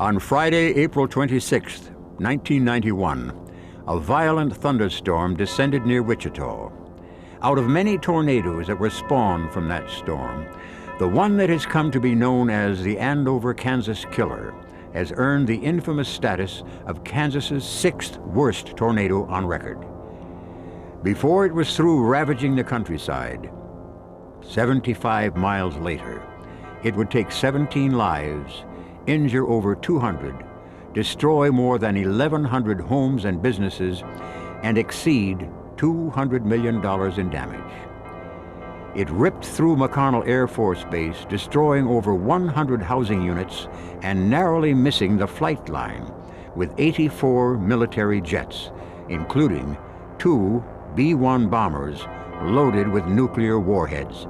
On Friday, April 26, 1991, a violent thunderstorm descended near Wichita. Out of many tornadoes that were spawned from that storm, the one that has come to be known as the Andover, Kansas Killer has earned the infamous status of Kansas's 6th worst tornado on record. Before it was through ravaging the countryside, 75 miles later, it would take 17 lives, injure over 200, destroy more than 1,100 homes and businesses, and exceed $200 million in damage. It ripped through McConnell Air Force Base, destroying over 100 housing units and narrowly missing the flight line with 84 military jets, including 2 B-1 bombers loaded with nuclear warheads.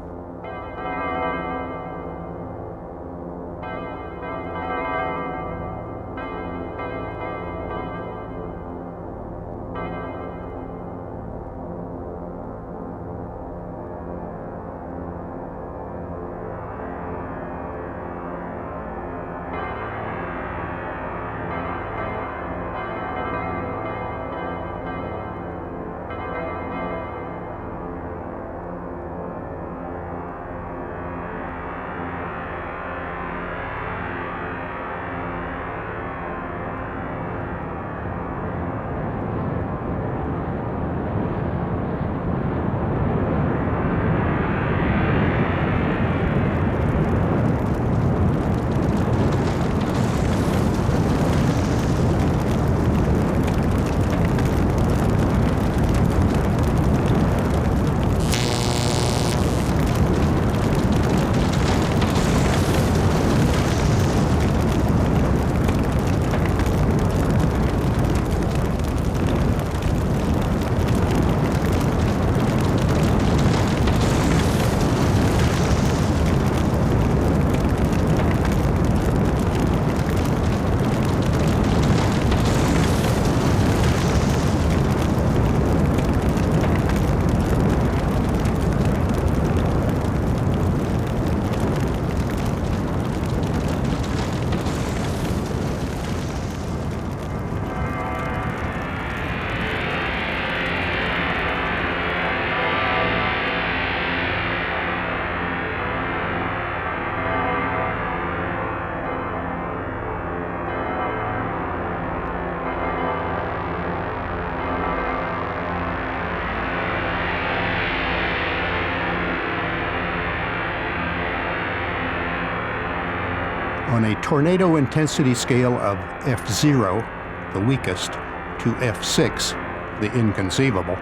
On a tornado intensity scale of F0, the weakest, to F6, the inconceivable,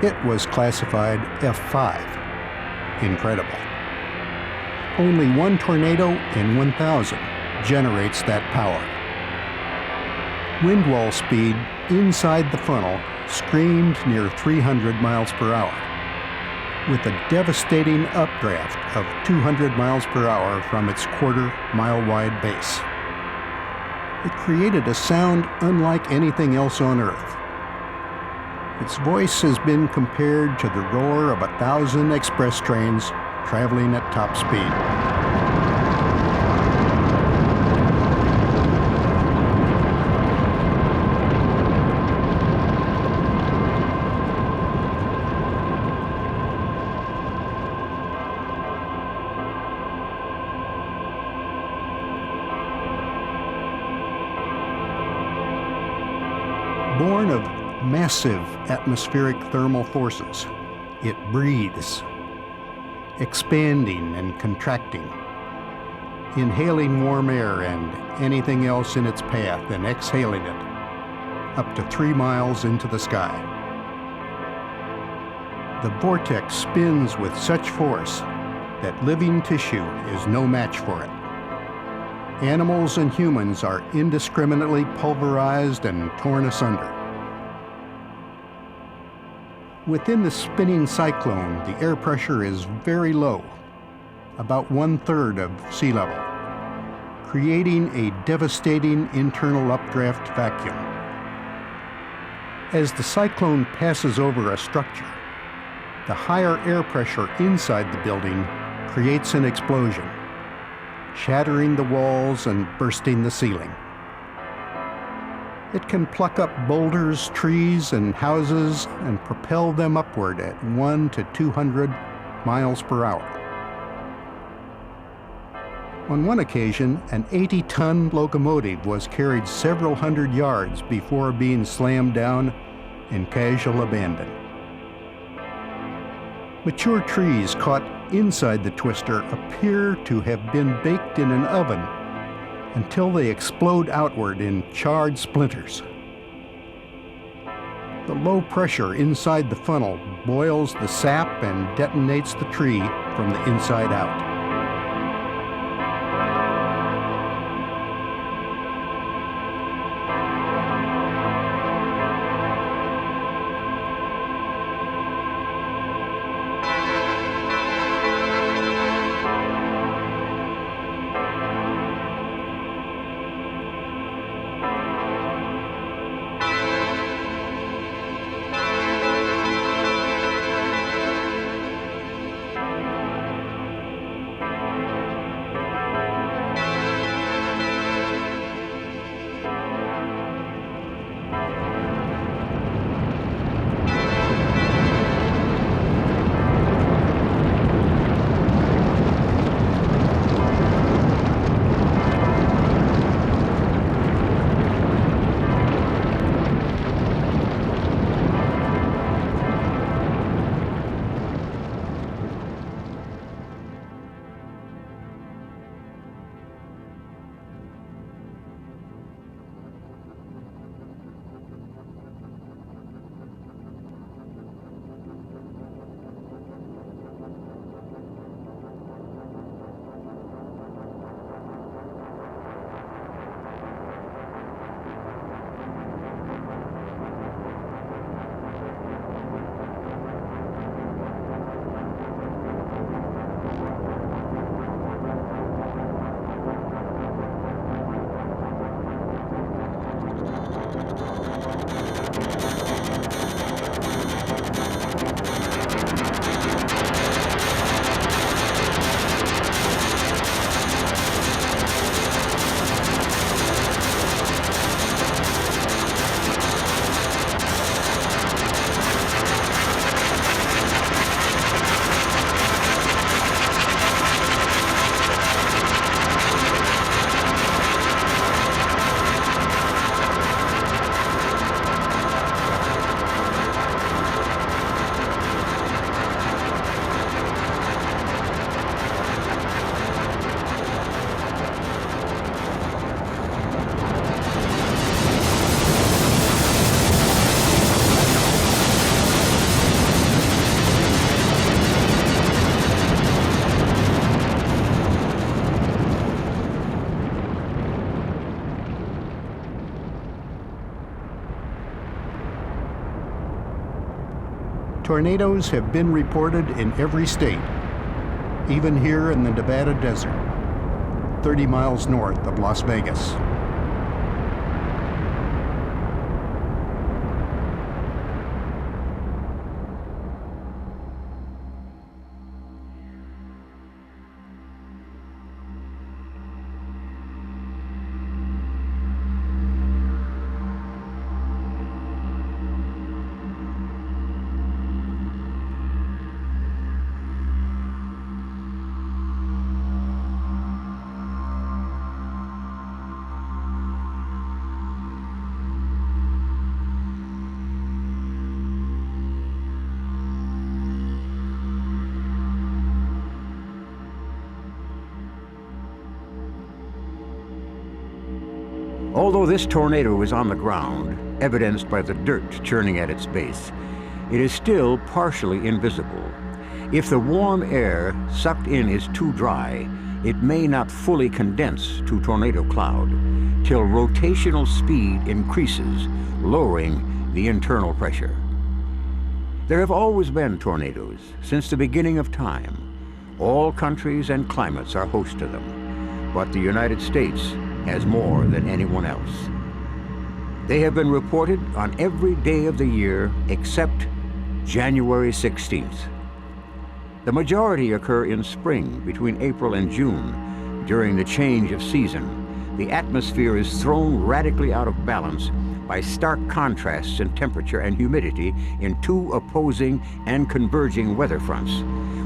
it was classified F5, incredible. Only one tornado in 1,000 generates that power. Wind wall speed inside the funnel screamed near 300 miles per hour, with a devastating updraft of 200 miles per hour from its quarter-mile-wide base. It created a sound unlike anything else on Earth. Its voice has been compared to the roar of 1,000 express trains traveling at top speed. Born of massive atmospheric thermal forces, it breathes, expanding and contracting, inhaling warm air and anything else in its path and exhaling it up to 3 miles into the sky. The vortex spins with such force that living tissue is no match for it. Animals and humans are indiscriminately pulverized and torn asunder. Within the spinning cyclone, the air pressure is very low, about 1/3 of sea level, creating a devastating internal updraft vacuum. As the cyclone passes over a structure, the higher air pressure inside the building creates an explosion, shattering the walls and bursting the ceiling. It can pluck up boulders, trees, and houses and propel them upward at 1 to 200 miles per hour. On one occasion, an 80-ton locomotive was carried several hundred yards before being slammed down in casual abandon. Mature trees caught inside the twister appear to have been baked in an oven until they explode outward in charred splinters. The low pressure inside the funnel boils the sap and detonates the tree from the inside out. Tornadoes have been reported in every state, even here in the Nevada desert, 30 miles north of Las Vegas. Although this tornado is on the ground, evidenced by the dirt churning at its base, it is still partially invisible. If the warm air sucked in is too dry, it may not fully condense to tornado cloud till rotational speed increases, lowering the internal pressure. There have always been tornadoes since the beginning of time. All countries and climates are host to them, but the United States has more than anyone else. They have been reported on every day of the year except January 16th. The majority occur in spring between April and June. During the change of season, the atmosphere is thrown radically out of balance by stark contrasts in temperature and humidity in two opposing and converging weather fronts.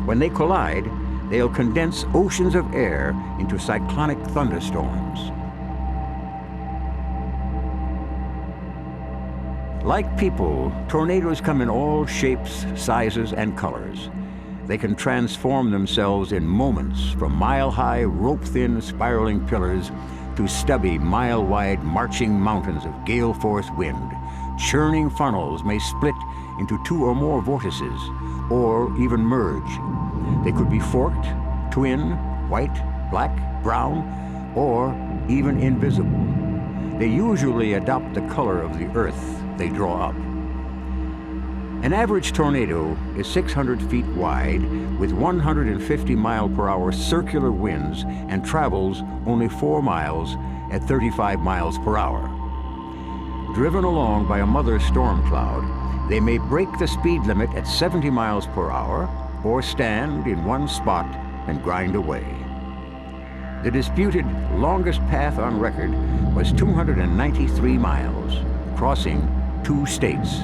When they collide, they'll condense oceans of air into cyclonic thunderstorms. Like people, tornadoes come in all shapes, sizes, and colors. They can transform themselves in moments from mile-high, rope-thin, spiraling pillars to stubby, mile-wide marching mountains of gale-force wind. Churning funnels may split into two or more vortices, or even merge. They could be forked, twin, white, black, brown, or even invisible. They usually adopt the color of the earth they draw up. An average tornado is 600 feet wide with 150 mile-per-hour circular winds and travels only 4 miles at 35 miles per hour. Driven along by a mother storm cloud, they may break the speed limit at 70 miles per hour or stand in one spot and grind away. The disputed longest path on record was 293 miles, crossing 2 states.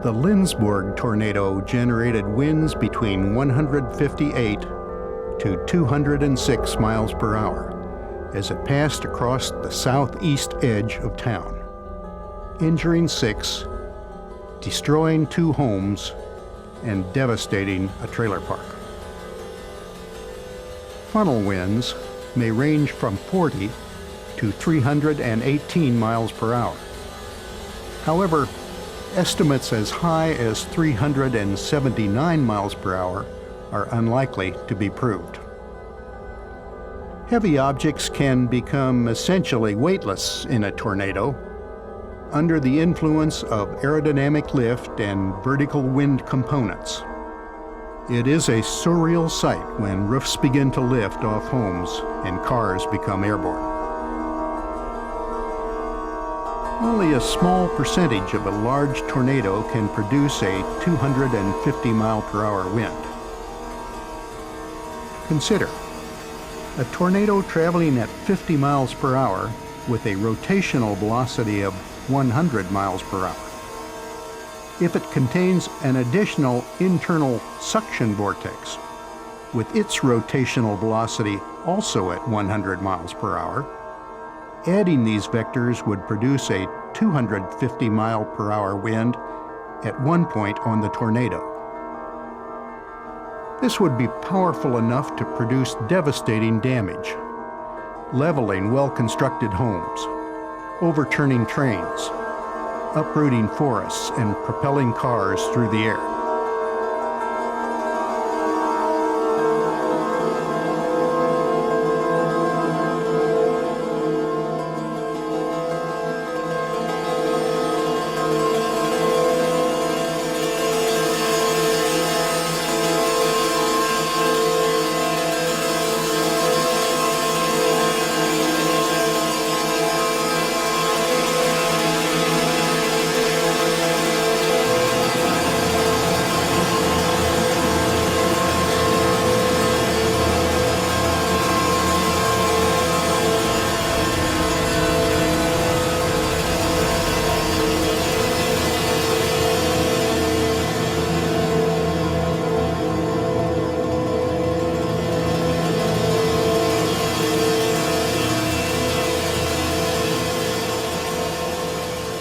The Lindsborg tornado generated winds between 158 to 206 miles per hour as it passed across the southeast edge of town, injuring 6, destroying 2 homes, and devastating a trailer park. Funnel winds may range from 40 to 318 miles per hour. However, estimates as high as 379 miles per hour are unlikely to be proved. Heavy objects can become essentially weightless in a tornado under the influence of aerodynamic lift and vertical wind components. It is a surreal sight when roofs begin to lift off homes and cars become airborne. Only a small percentage of a large tornado can produce a 250 mile per hour wind. Consider a tornado traveling at 50 miles per hour with a rotational velocity of 100 miles per hour. If it contains an additional internal suction vortex with its rotational velocity also at 100 miles per hour, adding these vectors would produce a 250 mile per hour wind at one point on the tornado. This would be powerful enough to produce devastating damage, leveling well-constructed homes, overturning trains, uprooting forests, and propelling cars through the air.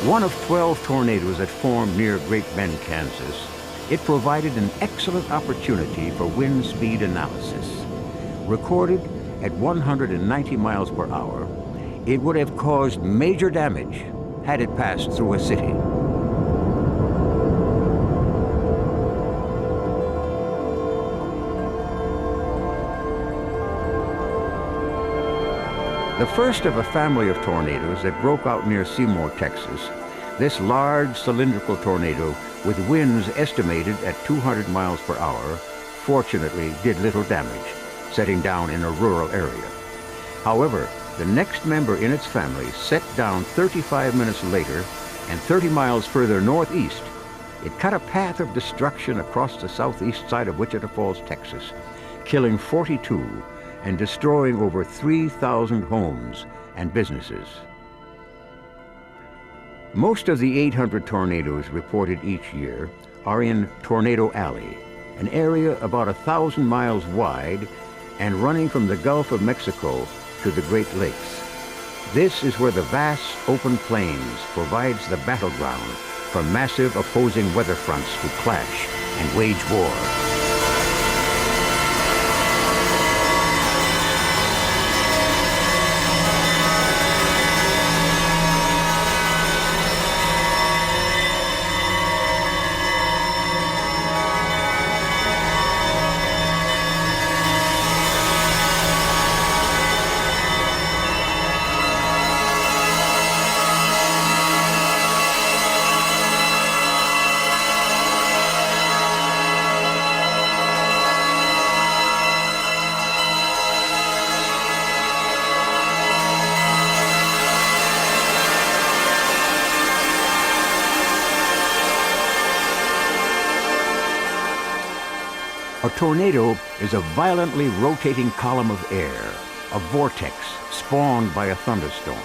One of 12 tornadoes that formed near Great Bend, Kansas, it provided an excellent opportunity for wind speed analysis. Recorded at 190 miles per hour, it would have caused major damage had it passed through a city. The first of a family of tornadoes that broke out near Seymour, Texas, this large cylindrical tornado with winds estimated at 200 miles per hour fortunately did little damage, setting down in a rural area. However, the next member in its family set down 35 minutes later, and 30 miles further northeast. It cut a path of destruction across the southeast side of Wichita Falls, Texas, killing 42 and destroying over 3,000 homes and businesses. Most of the 800 tornadoes reported each year are in Tornado Alley, an area about 1,000 miles wide and running from the Gulf of Mexico to the Great Lakes. This is where the vast open plains provides the battleground for massive opposing weather fronts to clash and wage war. A tornado is a violently rotating column of air, a vortex spawned by a thunderstorm,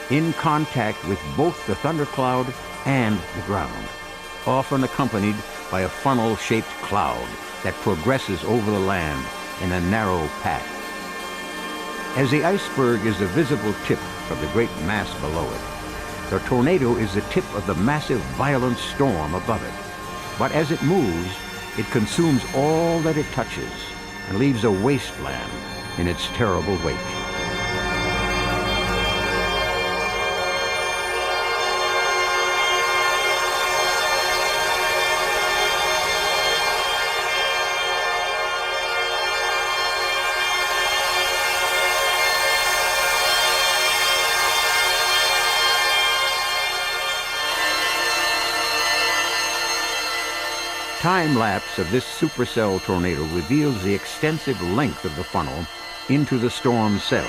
in contact with both the thundercloud and the ground, often accompanied by a funnel-shaped cloud that progresses over the land in a narrow path. As the iceberg is the visible tip of the great mass below it, the tornado is the tip of the massive violent storm above it. But as it moves, it consumes all that it touches and leaves a wasteland in its terrible wake. Time-lapse of this supercell tornado reveals the extensive length of the funnel into the storm cell.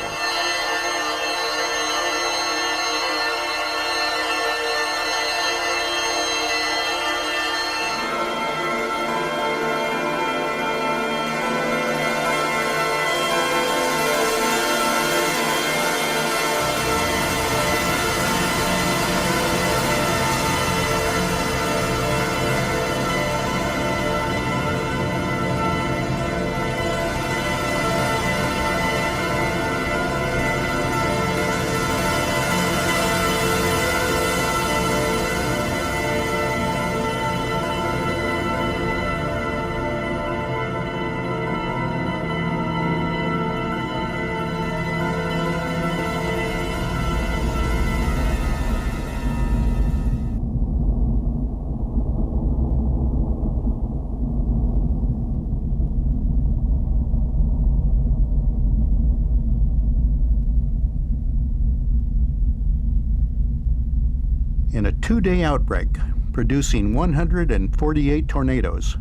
In a two-day outbreak, producing 148 tornadoes,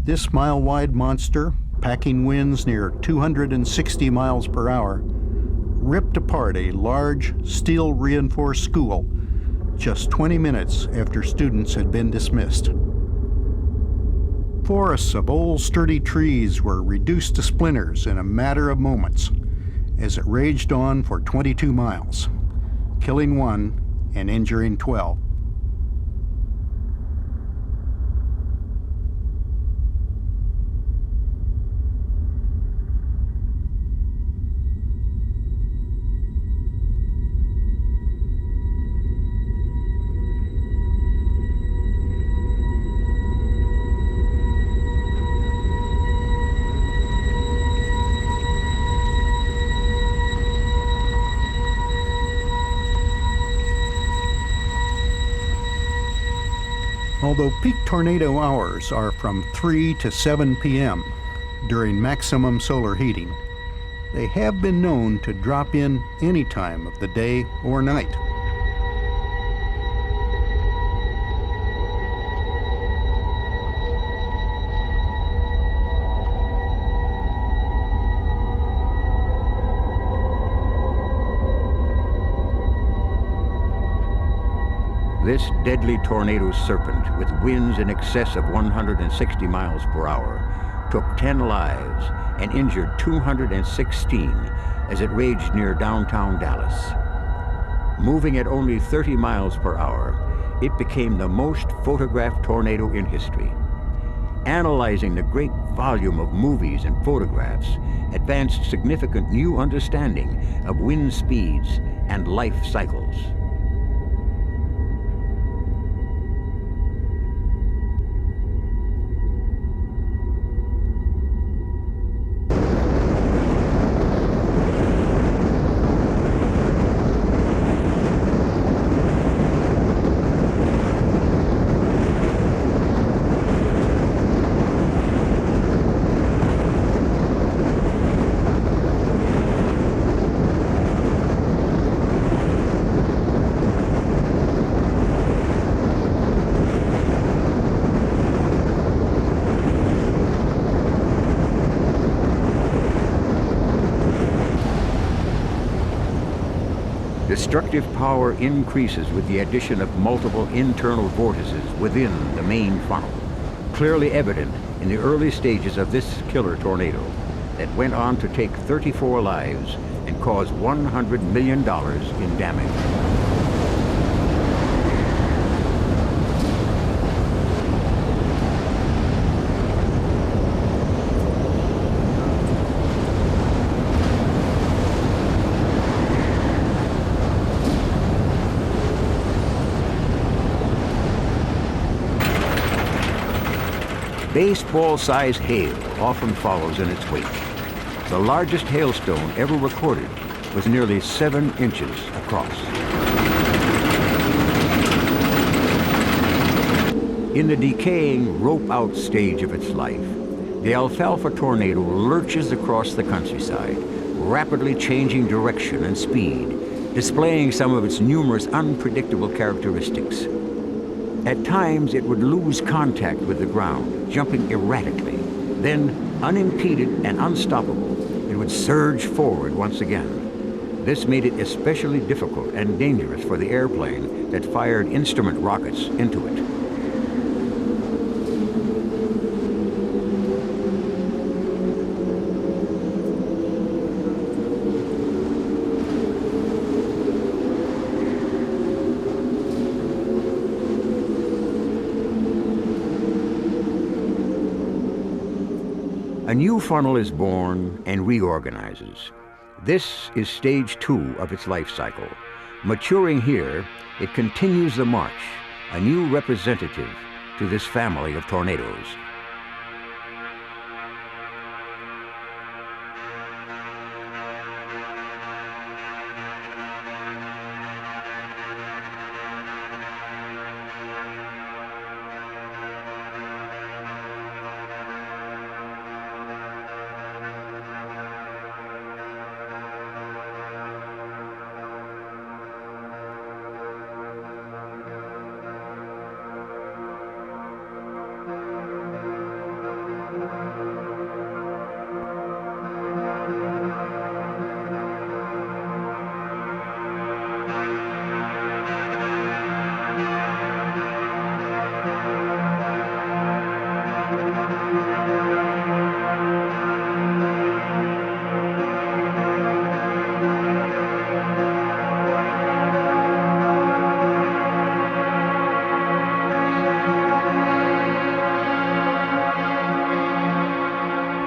this mile-wide monster, packing winds near 260 miles per hour, ripped apart a large, steel-reinforced school just 20 minutes after students had been dismissed. Forests of old, sturdy trees were reduced to splinters in a matter of moments as it raged on for 22 miles, killing 1 and injuring 12. Although peak tornado hours are from 3 to 7 p.m. during maximum solar heating, they have been known to drop in any time of the day or night. This deadly tornado serpent, with winds in excess of 160 miles per hour, took 10 lives and injured 216 as it raged near downtown Dallas. Moving at only 30 miles per hour, it became the most photographed tornado in history. Analyzing the great volume of movies and photographs advanced significant new understanding of wind speeds and life cycles. Destructive power increases with the addition of multiple internal vortices within the main funnel, clearly evident in the early stages of this killer tornado that went on to take 34 lives and cause $100 million in damage. Baseball-sized hail often follows in its wake. The largest hailstone ever recorded was nearly 7 inches across. In the decaying rope-out stage of its life, the alfalfa tornado lurches across the countryside, rapidly changing direction and speed, displaying some of its numerous unpredictable characteristics. At times, it would lose contact with the ground, jumping erratically. Then, unimpeded and unstoppable, it would surge forward once again. This made it especially difficult and dangerous for the airplane that fired instrument rockets into it. A new funnel is born and reorganizes. This is stage 2 of its life cycle. Maturing here, it continues the march, a new representative to this family of tornadoes.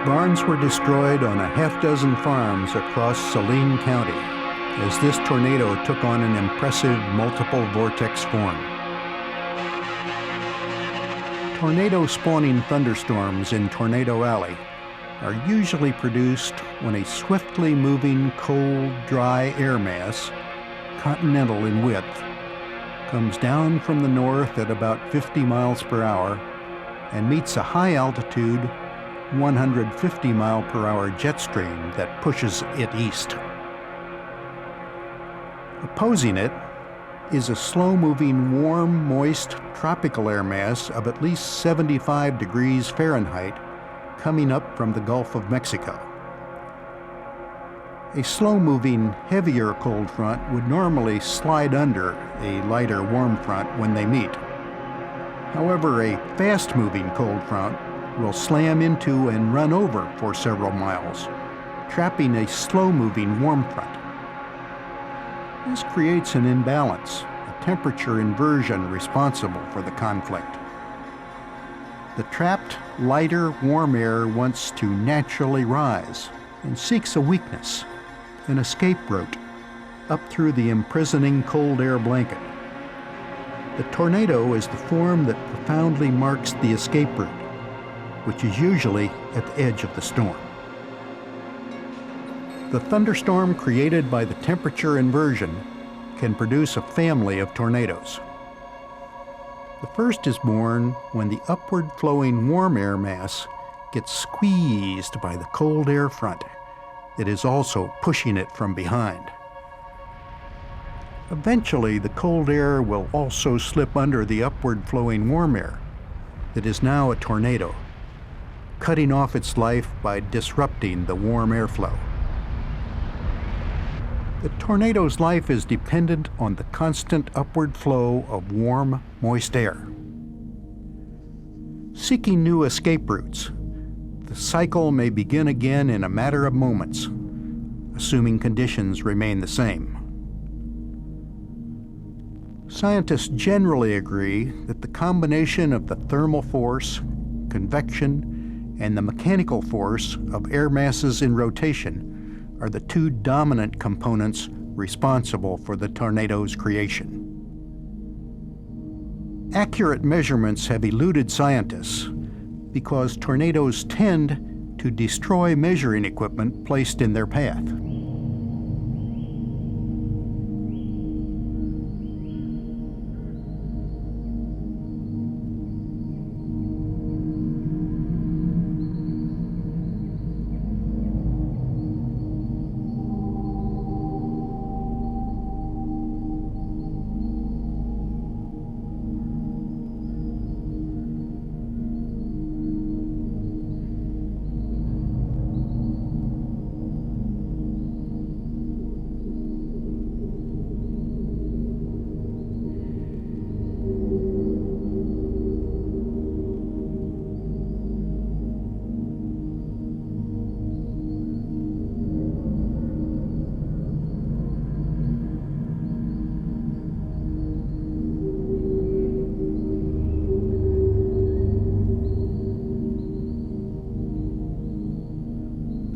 Barns were destroyed on a half-dozen farms across Saline County as this tornado took on an impressive multiple vortex form. Tornado-spawning thunderstorms in Tornado Alley are usually produced when a swiftly moving, cold, dry air mass, continental in width, comes down from the north at about 50 miles per hour and meets a high-altitude, 150-mile-per-hour jet stream that pushes it east. Opposing it is a slow-moving, warm, moist, tropical air mass of at least 75 degrees Fahrenheit coming up from the Gulf of Mexico. A slow-moving, heavier cold front would normally slide under a lighter warm front when they meet. However, a fast-moving cold front will slam into and run over for several miles, trapping a slow-moving warm front. This creates an imbalance, a temperature inversion responsible for the conflict. The trapped, lighter, warm air wants to naturally rise and seeks a weakness, an escape route, up through the imprisoning cold air blanket. The tornado is the form that profoundly marks the escape route, which is usually at the edge of the storm. The thunderstorm created by the temperature inversion can produce a family of tornadoes. The first is born when the upward flowing warm air mass gets squeezed by the cold air front that is also pushing it from behind. Eventually, the cold air will also slip under the upward flowing warm air that is now a tornado, cutting off its life by disrupting the warm airflow. The tornado's life is dependent on the constant upward flow of warm, moist air. Seeking new escape routes, the cycle may begin again in a matter of moments, assuming conditions remain the same. Scientists generally agree that the combination of the thermal force, convection, and the mechanical force of air masses in rotation are the two dominant components responsible for the tornado's creation. Accurate measurements have eluded scientists because tornadoes tend to destroy measuring equipment placed in their path.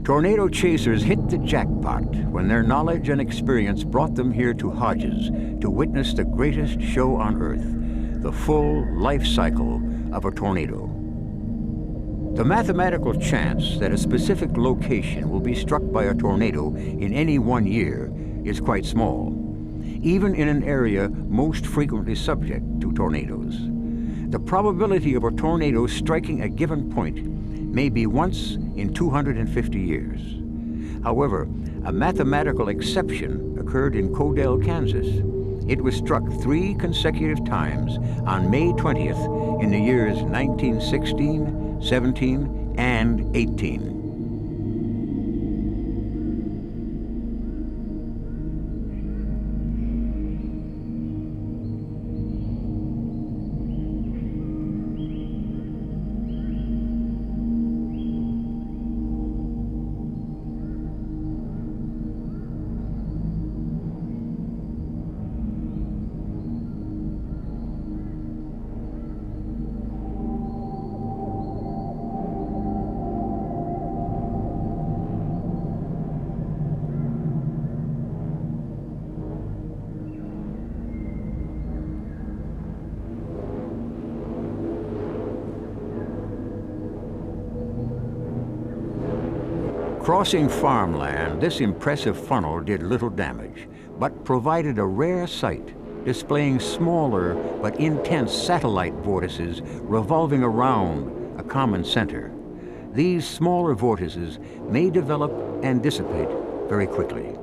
Tornado chasers hit the jackpot when their knowledge and experience brought them here to Hodges to witness the greatest show on Earth, the full life cycle of a tornado. The mathematical chance that a specific location will be struck by a tornado in any one year is quite small, even in an area most frequently subject to tornadoes. The probability of a tornado striking a given point may be once in 250 years. However, a mathematical exception occurred in Codell, Kansas. It was struck 3 consecutive times on May 20th in the years 1916, 17, and 18. Crossing farmland, this impressive funnel did little damage, but provided a rare sight displaying smaller but intense satellite vortices revolving around a common center. These smaller vortices may develop and dissipate very quickly.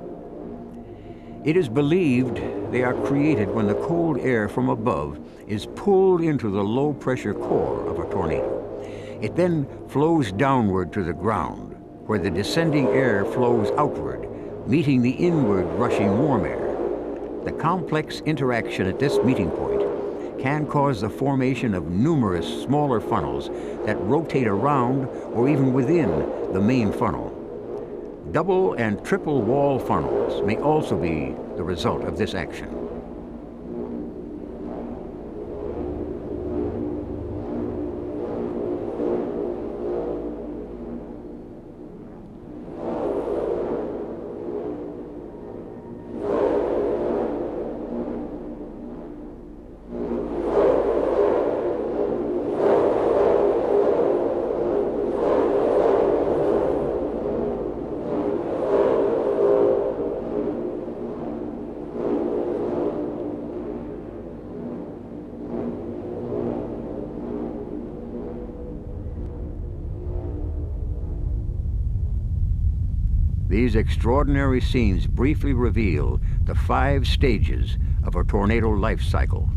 It is believed they are created when the cold air from above is pulled into the low-pressure core of a tornado. It then flows downward to the ground, where the descending air flows outward, meeting the inward rushing warm air. The complex interaction at this meeting point can cause the formation of numerous smaller funnels that rotate around or even within the main funnel. Double and triple wall funnels may also be the result of this action. These extraordinary scenes briefly reveal the 5 stages of a tornado life cycle.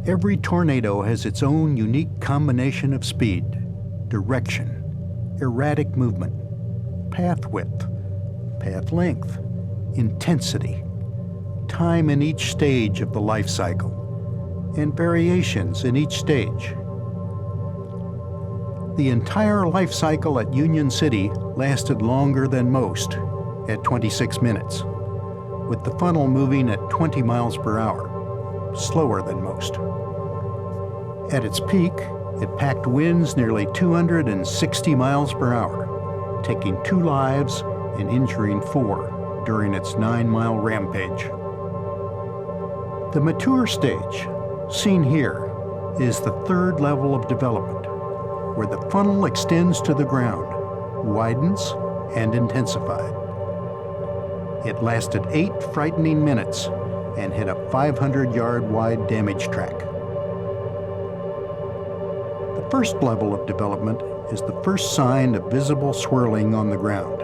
Every tornado has its own unique combination of speed, direction, erratic movement, path width, path length, intensity, time in each stage of the life cycle, and variations in each stage. The entire life cycle at Union City lasted longer than most, at 26 minutes, with the funnel moving at 20 miles per hour, slower than most. At its peak, it packed winds nearly 260 miles per hour, taking 2 lives and injuring 4 during its 9-mile rampage. The mature stage, seen here, is the 3rd level of development, where the funnel extends to the ground, widens, and intensified. It lasted 8 frightening minutes and hit a 500-yard wide damage track. The first level of development is the first sign of visible swirling on the ground.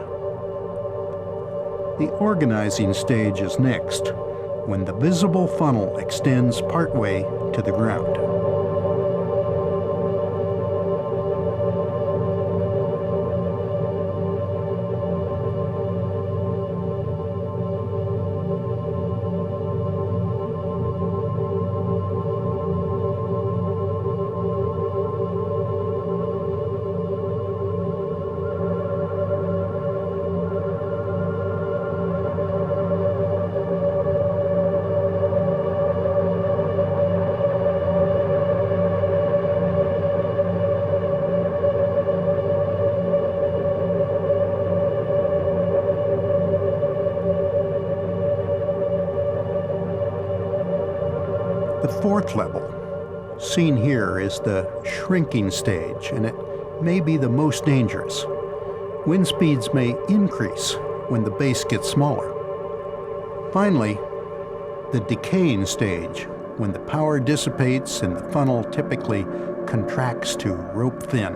The organizing stage is next, when the visible funnel extends partway to the ground. The 4th level, seen here, is the shrinking stage, and it may be the most dangerous. Wind speeds may increase when the base gets smaller. Finally, the decaying stage, when the power dissipates and the funnel typically contracts to rope thin.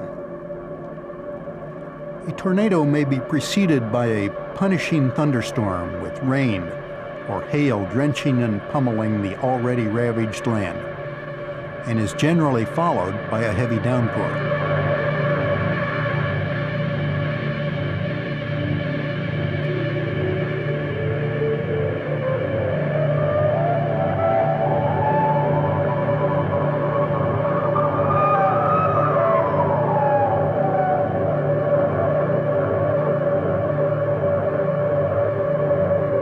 A tornado may be preceded by a punishing thunderstorm with rain or hail drenching and pummeling the already ravaged land, and is generally followed by a heavy downpour.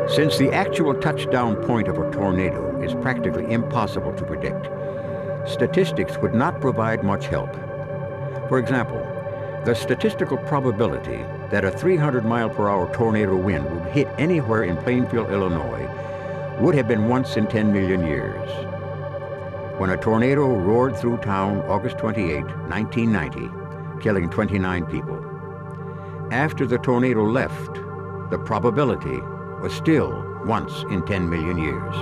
Since the actual touchdown point of a tornado is practically impossible to predict, statistics would not provide much help. For example, the statistical probability that a 300-mile-per-hour tornado wind would hit anywhere in Plainfield, Illinois, would have been once in 10 million years. When a tornado roared through town August 28, 1990, killing 29 people. After the tornado left, the probability was still once in 10 million years.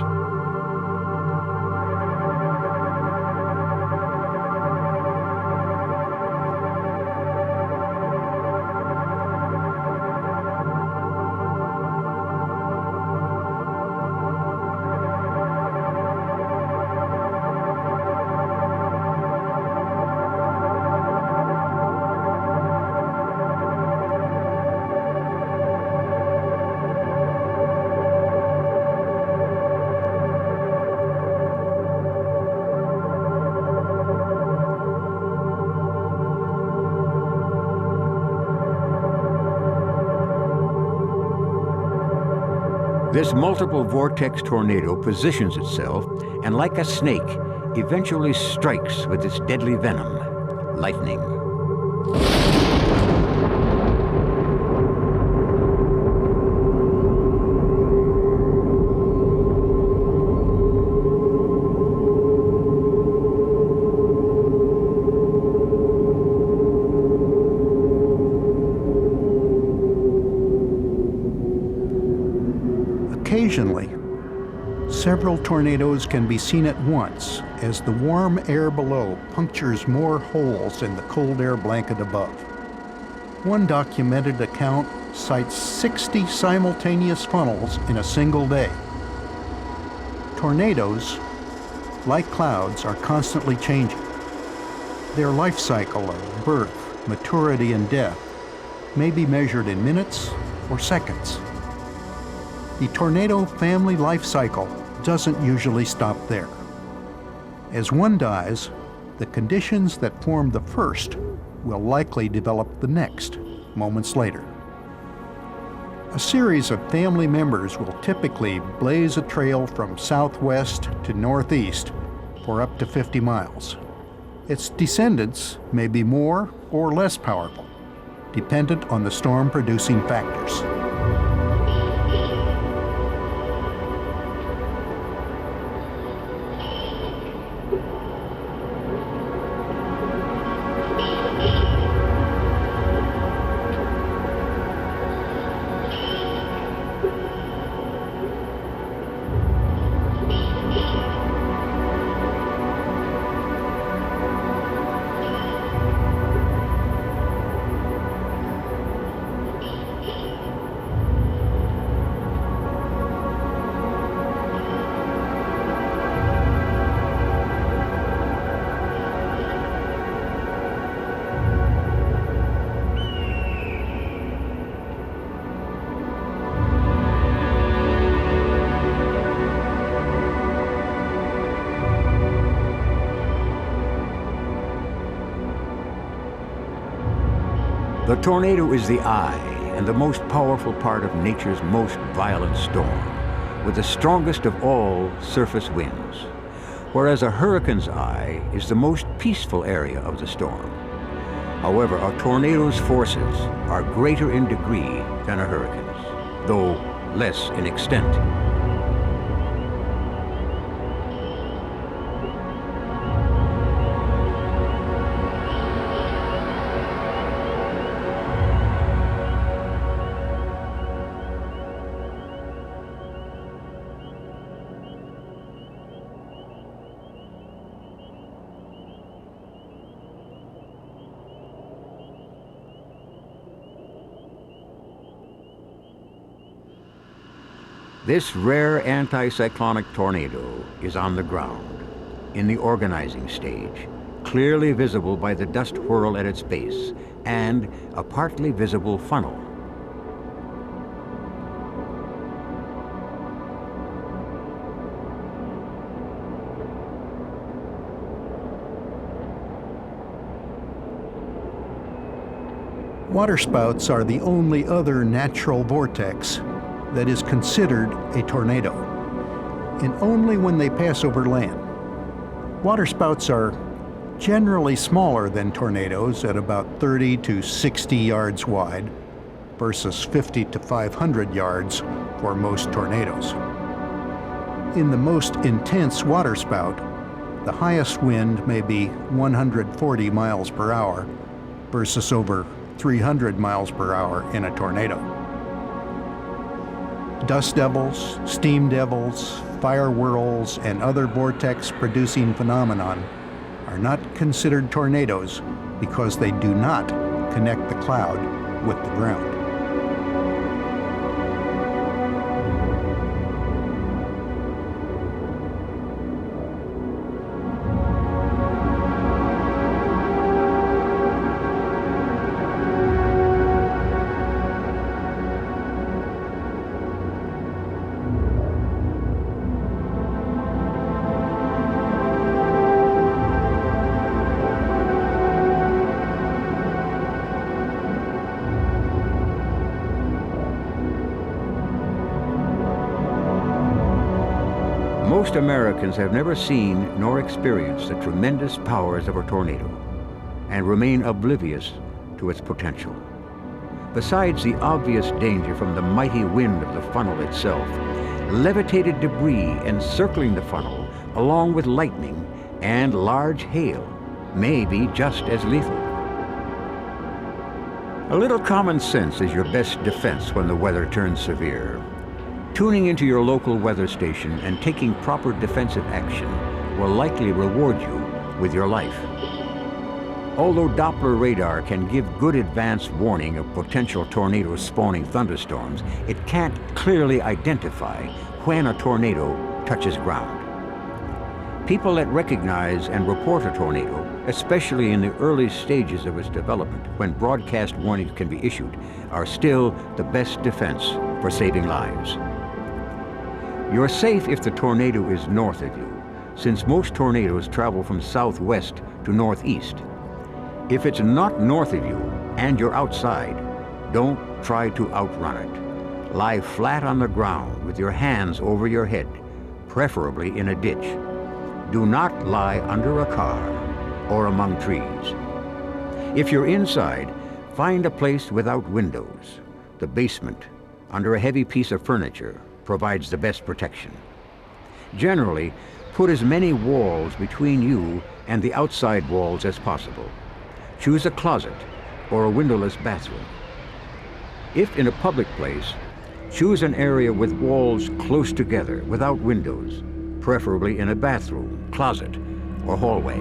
This multiple vortex tornado positions itself and, like a snake, eventually strikes with its deadly venom, lightning. Occasionally, several tornadoes can be seen at once as the warm air below punctures more holes in the cold air blanket above. One documented account cites 60 simultaneous funnels in a single day. Tornadoes, like clouds, are constantly changing. Their life cycle of birth, maturity, and death may be measured in minutes or seconds. The tornado family life cycle doesn't usually stop there. As one dies, the conditions that formed the first will likely develop the next, moments later. A series of family members will typically blaze a trail from southwest to northeast for up to 50 miles. Its descendants may be more or less powerful, dependent on the storm-producing factors. The tornado is the eye and the most powerful part of nature's most violent storm, with the strongest of all surface winds, whereas a hurricane's eye is the most peaceful area of the storm. However, a tornado's forces are greater in degree than a hurricane's, though less in extent. This rare anticyclonic tornado is on the ground, in the organizing stage, clearly visible by the dust whirl at its base and a partly visible funnel. Waterspouts are the only other natural vortex that is considered a tornado, and only when they pass over land. Waterspouts are generally smaller than tornadoes at about 30 to 60 yards wide versus 50 to 500 yards for most tornadoes. In the most intense waterspout, the highest wind may be 140 miles per hour versus over 300 miles per hour in a tornado. Dust devils, steam devils, fire whirls, and other vortex-producing phenomenon are not considered tornadoes because they do not connect the cloud with the ground. Most Americans have never seen nor experienced the tremendous powers of a tornado and remain oblivious to its potential. Besides the obvious danger from the mighty wind of the funnel itself, levitated debris encircling the funnel, along with lightning and large hail, may be just as lethal. A little common sense is your best defense when the weather turns severe. Tuning into your local weather station and taking proper defensive action will likely reward you with your life. Although Doppler radar can give good advance warning of potential tornado-spawning thunderstorms, it can't clearly identify when a tornado touches ground. People that recognize and report a tornado, especially in the early stages of its development, when broadcast warnings can be issued, are still the best defense for saving lives. You're safe if the tornado is north of you, since most tornadoes travel from southwest to northeast. If it's not north of you and you're outside, don't try to outrun it. Lie flat on the ground with your hands over your head, preferably in a ditch. Do not lie under a car or among trees. If you're inside, find a place without windows. The basement, under a heavy piece of furniture, provides the best protection. Generally, put as many walls between you and the outside walls as possible. Choose a closet or a windowless bathroom. If in a public place, choose an area with walls close together without windows, preferably in a bathroom, closet, or hallway.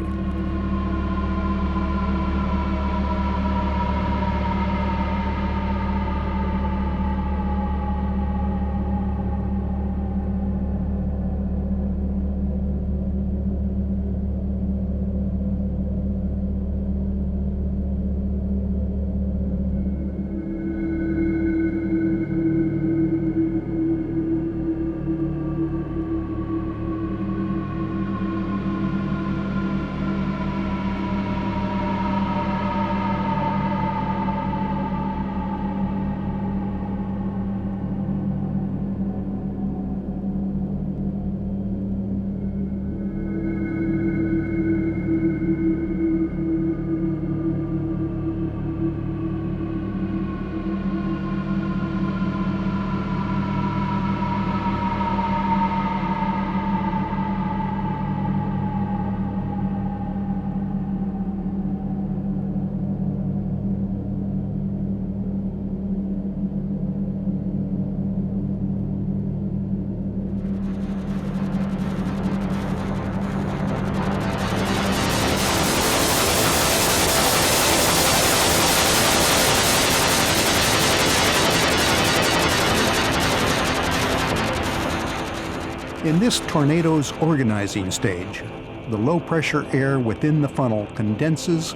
In this tornado's organizing stage, the low-pressure air within the funnel condenses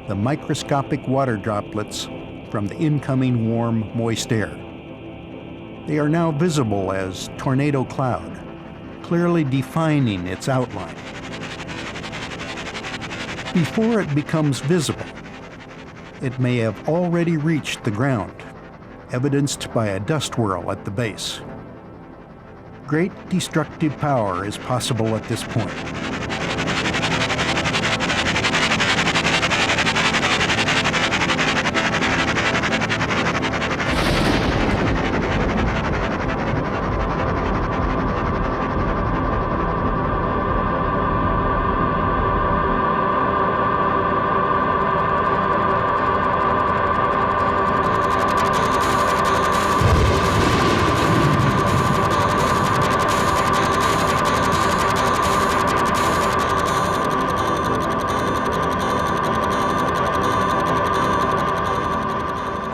the microscopic water droplets from the incoming warm, moist air. They are now visible as tornado cloud, clearly defining its outline. Before it becomes visible, it may have already reached the ground evidenced by a dust whirl at the base. Great destructive power is possible at this point.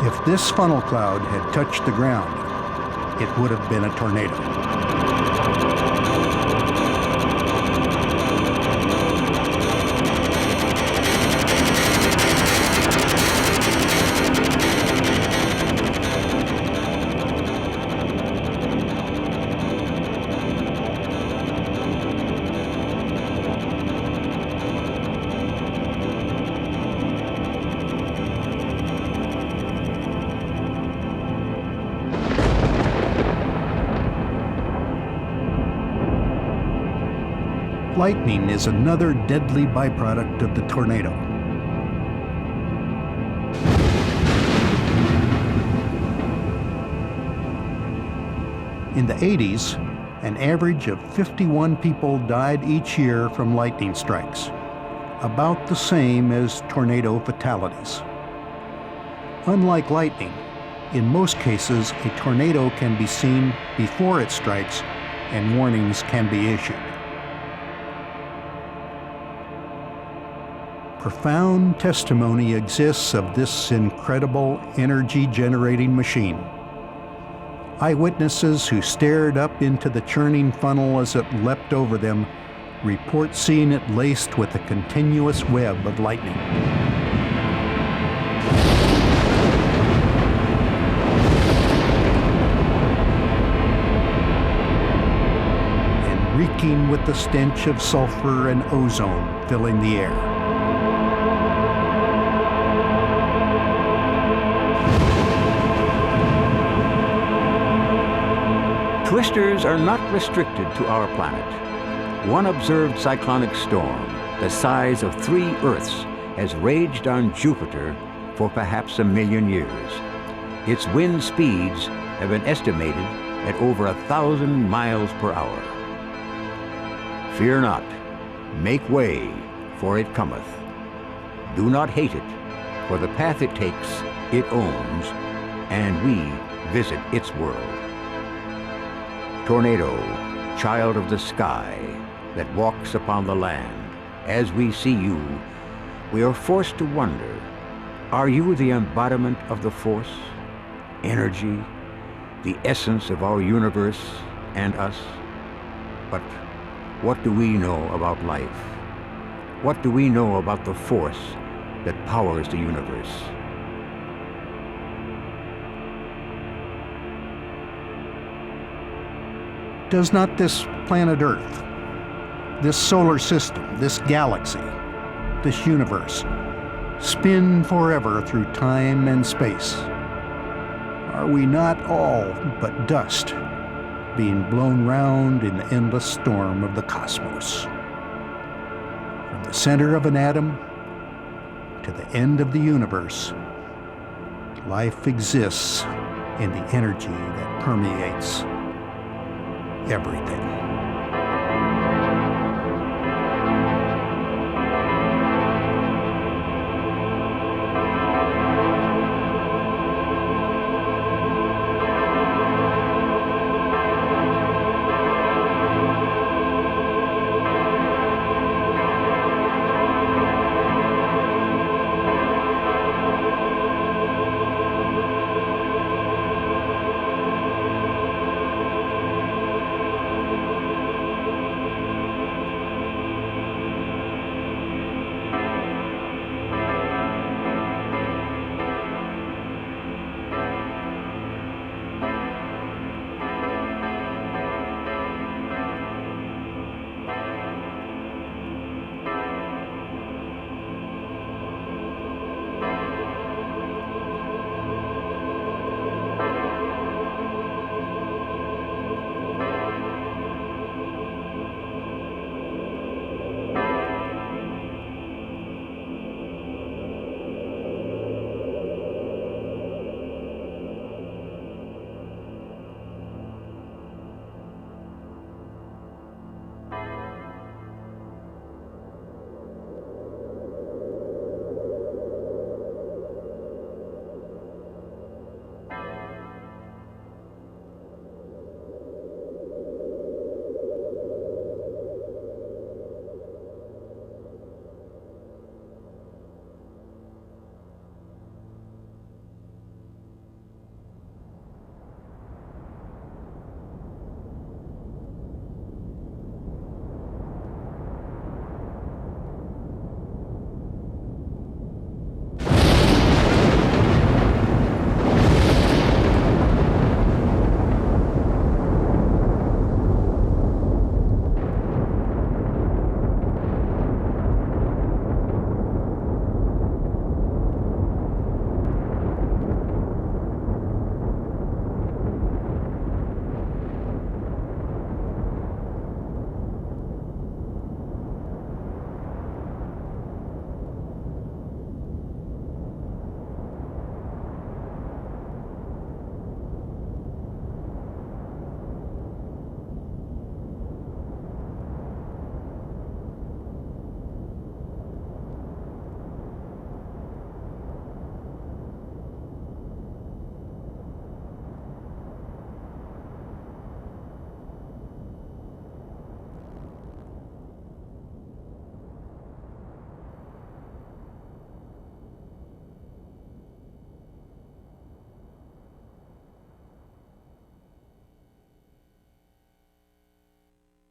If this funnel cloud had touched the ground, it would have been a tornado. Lightning is another deadly byproduct of the tornado. In the 80s, an average of 51 people died each year from lightning strikes, about the same as tornado fatalities. Unlike lightning, in most cases, a tornado can be seen before it strikes and warnings can be issued. Profound testimony exists of this incredible energy-generating machine. Eyewitnesses who stared up into the churning funnel as it leapt over them report seeing it laced with a continuous web of lightning. And reeking with the stench of sulfur and ozone filling the air. Twisters are not restricted to our planet. One observed cyclonic storm, the size of 3 Earths, has raged on Jupiter for perhaps 1 million years. Its wind speeds have been estimated at over 1,000 miles per hour. Fear not, make way, for it cometh. Do not hate it, for the path it takes, it owns, and we visit its world. Tornado, child of the sky, that walks upon the land, as we see you, we are forced to wonder, are you the embodiment of the force, energy, the essence of our universe and us? But what do we know about life? What do we know about the force that powers the universe? Does not this planet Earth, this solar system, this galaxy, this universe, spin forever through time and space? Are we not all but dust, being blown round in the endless storm of the cosmos? From the center of an atom to the end of the universe, life exists in the energy that permeates everything.